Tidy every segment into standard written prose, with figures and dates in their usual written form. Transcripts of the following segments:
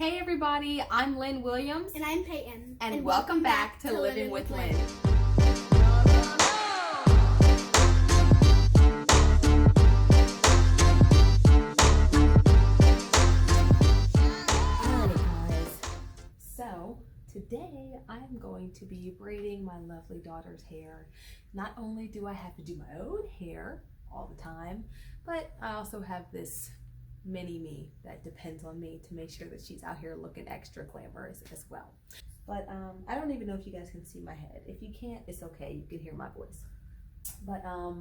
Hey everybody, I'm Lynn Williams. And I'm Peyton. And welcome back to Living with Lynn. Alright guys, so today I'm going to be braiding my lovely daughter's hair. Not only do I have to do my own hair all the time, but I also have this mini me that depends on me to make sure that she's out here looking extra glamorous as well. But I don't even know if you guys can see my head. If you can't, it's okay, you can hear my voice. But I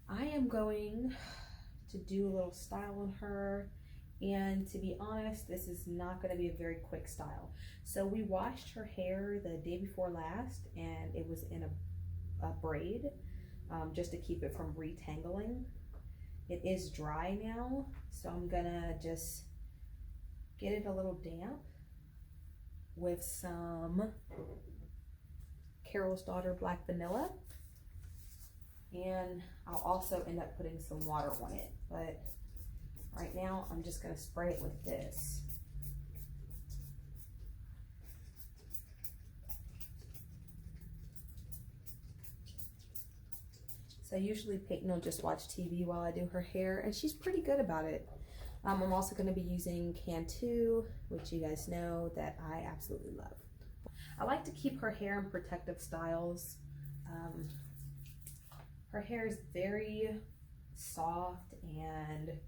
am going to do a little style on her, and to be honest, this is not going to be a very quick style. So we washed her hair the day before last, and it was in a braid just to keep it from retangling. It is dry now, so I'm gonna just get it a little damp with some Carol's Daughter Black Vanilla, and I'll also end up putting some water on it, but right now I'm just gonna spray it with this. So usually Peyton will just watch TV while I do her hair, and she's pretty good about it. I'm also going to be using Cantu, which you guys know that I absolutely love. I like to keep her hair in protective styles. Her hair is very soft, and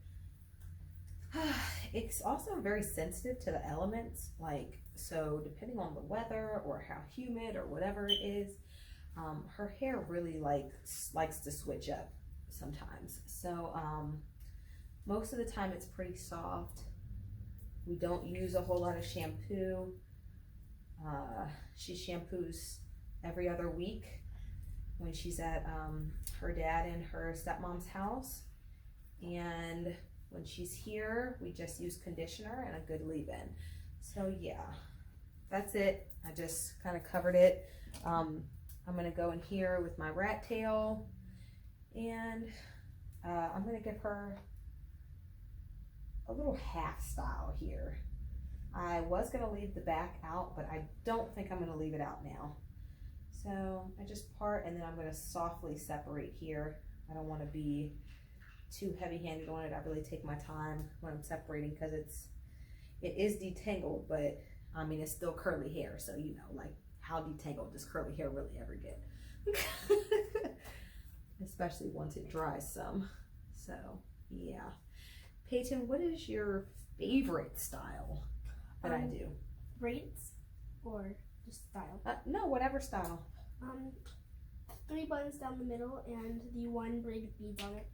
it's also very sensitive to the elements. So depending on the weather or how humid or whatever it is, her hair really likes to switch up sometimes. So most of the time it's pretty soft. We don't use a whole lot of shampoo. She shampoos every other week when she's at her dad and her stepmom's house. And when she's here, we just use conditioner and a good leave-in. So yeah, that's it. I just kind of covered it. I'm gonna go in here with my rat tail, and I'm gonna give her a little half style here. I was gonna leave the back out, but I don't think I'm gonna leave it out now. So I just part, and then I'm gonna softly separate here. I don't wanna be too heavy-handed on it. I really take my time when I'm separating, because it is detangled, but I mean, it's still curly hair, so you know, how detangled does curly hair really ever get? Especially once it dries some. So yeah. Peyton, what is your favorite style that I do? Braids or just style? No, whatever style. 3 buttons down the middle and the one braid with beads on it.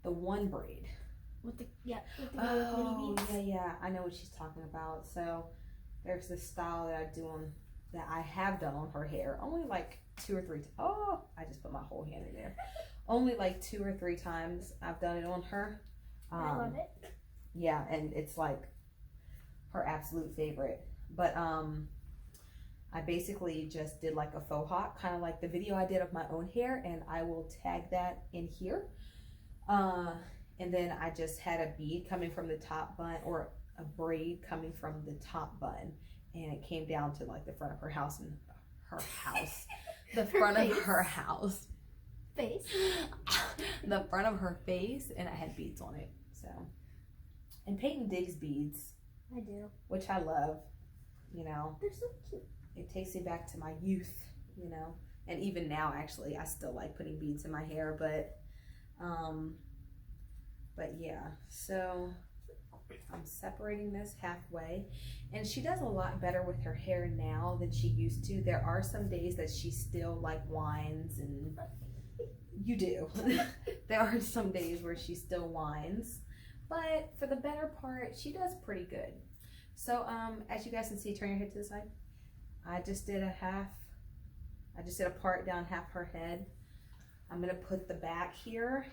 The one braid? With the oh, mini beads. Yeah, I know what she's talking about. So there's this style that I have done on her hair. Only 2 or 3 times. Oh, I just put my whole hand in there. Only 2 or 3 times I've done it on her. I love it. Yeah, and it's her absolute favorite. But I basically just did a faux hawk, kind of like the video I did of my own hair, and I will tag that in here. And then I just had a bead coming from the top bun, or a braid coming from the top bun, and it came down to the front of her house, and the front of her house. Face. The front of her face, and I had beads on it. So, and Peyton digs beads. I do. Which I love, you know. They're so cute. It takes me back to my youth, you know. And even now, actually, I still like putting beads in my hair, but yeah. So I'm separating this halfway, and she does a lot better with her hair now than she used to. There are some days that she still whines, and you do. There are some days where she still whines, but for the better part, she does pretty good. So as you guys can see, turn your head to the side. I just did a part down half her head. I'm gonna put the back here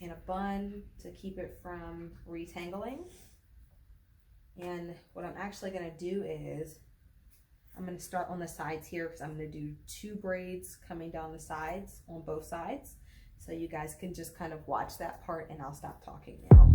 in a bun to keep it from retangling. And what I'm actually gonna do is I'm gonna start on the sides here, because I'm gonna do 2 braids coming down the sides on both sides. So you guys can just kind of watch that part, and I'll stop talking now.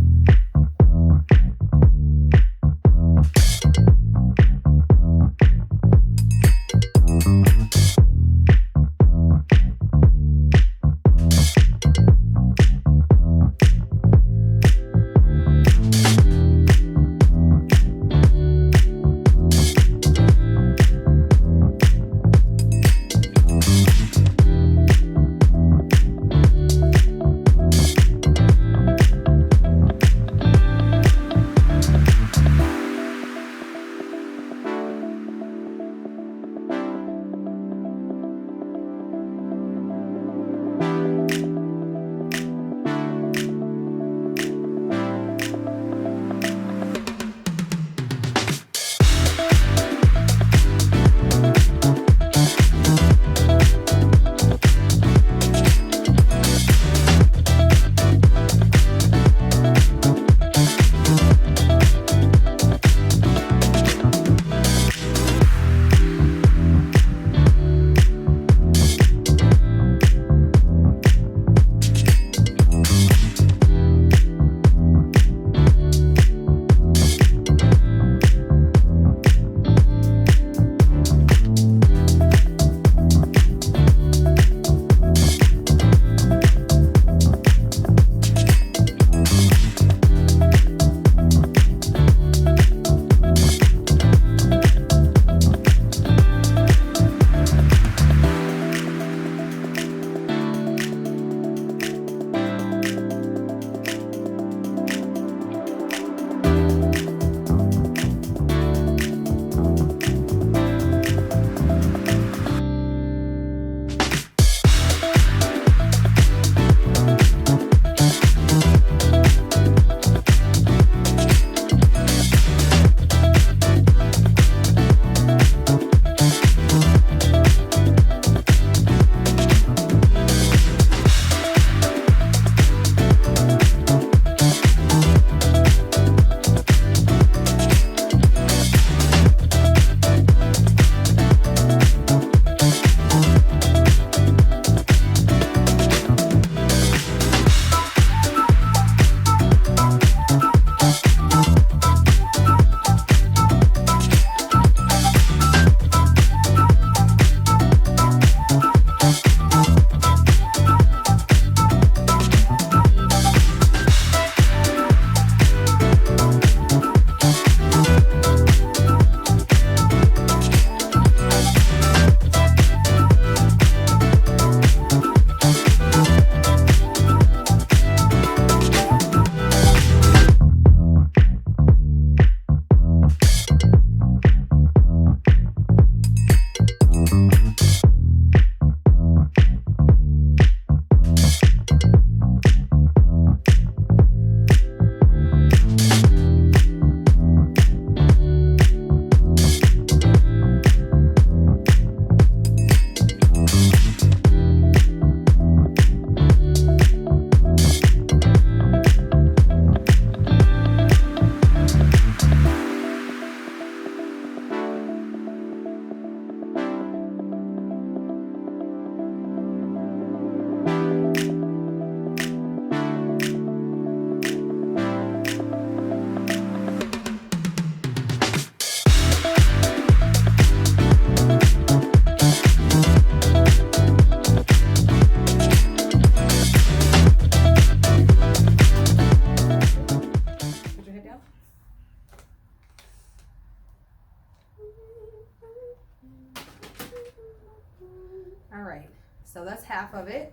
So that's half of it,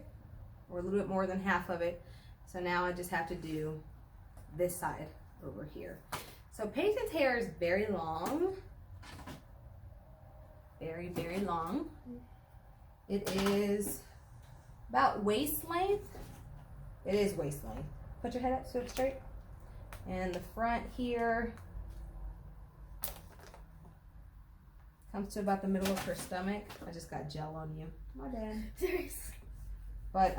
or a little bit more than half of it. So now I just have to do this side over here. So Peyton's hair is very long. Very, very long. It is about waist length. It is waist length. Put your head up so it's straight. And the front here comes to about the middle of her stomach. I just got gel on you. My bad. But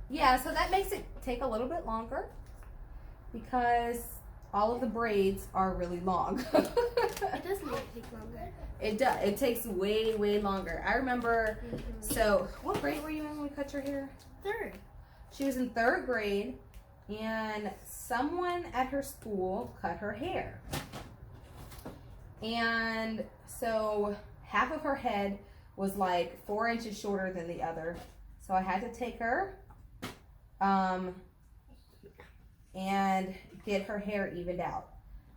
yeah, so that makes it take a little bit longer because all of the braids are really long. It does make it take longer. It does. It takes way, way longer. I remember, so what grade were you in when we cut your hair? 3rd. She was in 3rd grade, and someone at her school cut her hair. And so half of her head was like 4 inches shorter than the other. So I had to take her and get her hair evened out.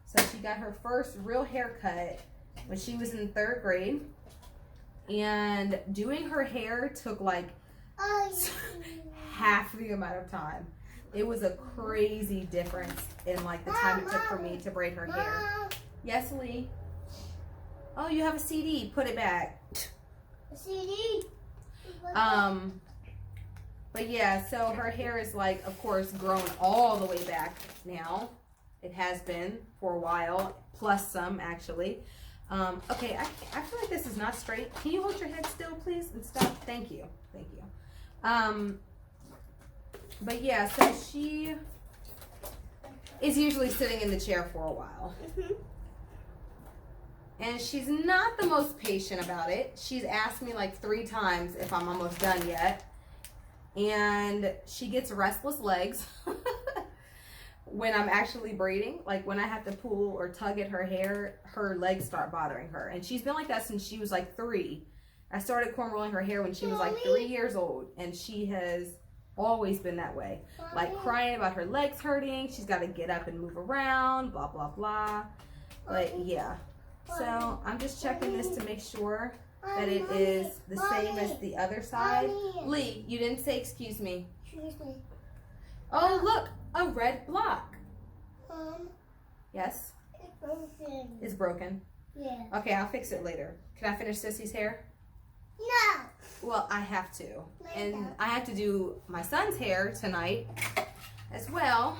So she got her first real haircut when she was in 3rd grade. And doing her hair took like half the amount of time. It was a crazy difference in like the time it took for me to braid her hair. Yes, Lee? Oh, you have a CD. Put it back. A CD? But yeah, so her hair is like, of course, grown all the way back now. It has been for a while, plus some actually. Okay, I feel like this is not straight. Can you hold your head still, please, and stop? Thank you. Thank you. But yeah, so she is usually sitting in the chair for a while. And she's not the most patient about it. She's asked me like 3 times if I'm almost done yet. And she gets restless legs when I'm actually braiding. Like when I have to pull or tug at her hair, her legs start bothering her. And she's been like that since she was like 3. I started corn rolling her hair when she was like 3 years old. And she has always been that way. Like crying about her legs hurting. She's got to get up and move around, blah, blah, blah. But yeah. So I'm just checking this to make sure that it is the same as the other side. Lee, you didn't say excuse me. Excuse me. Oh, look, a red block. Yes? It's broken. It's broken. Yeah. Okay, I'll fix it later. Can I finish Sissy's hair? No. Well, I have to. And I have to do my son's hair tonight as well.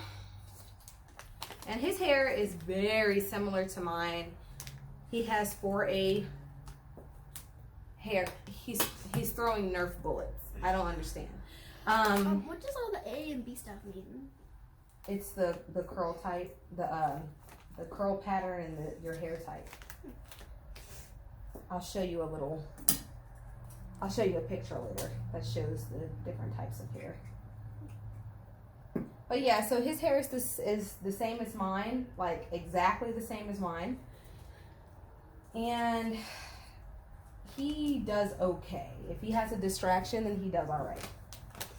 And his hair is very similar to mine. He has 4A hair. He's throwing Nerf bullets. I don't understand. What does all the A and B stuff mean? It's the curl type, the curl pattern, and your hair type. I'll show you a picture later that shows the different types of hair. But yeah, so his hair is the same as mine, like exactly the same as mine. And he does okay. If he has a distraction, then he does all right.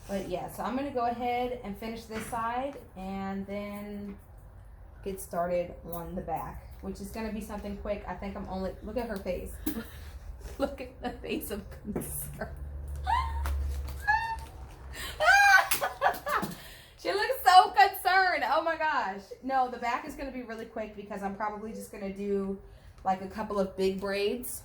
But yeah, so I'm going to go ahead and finish this side and then get started on the back, which is going to be something quick. I think I'm only, look at her face. Look at the face of concern. She looks so concerned. Oh my gosh. No, the back is going to be really quick because I'm probably just going to do like a couple of big braids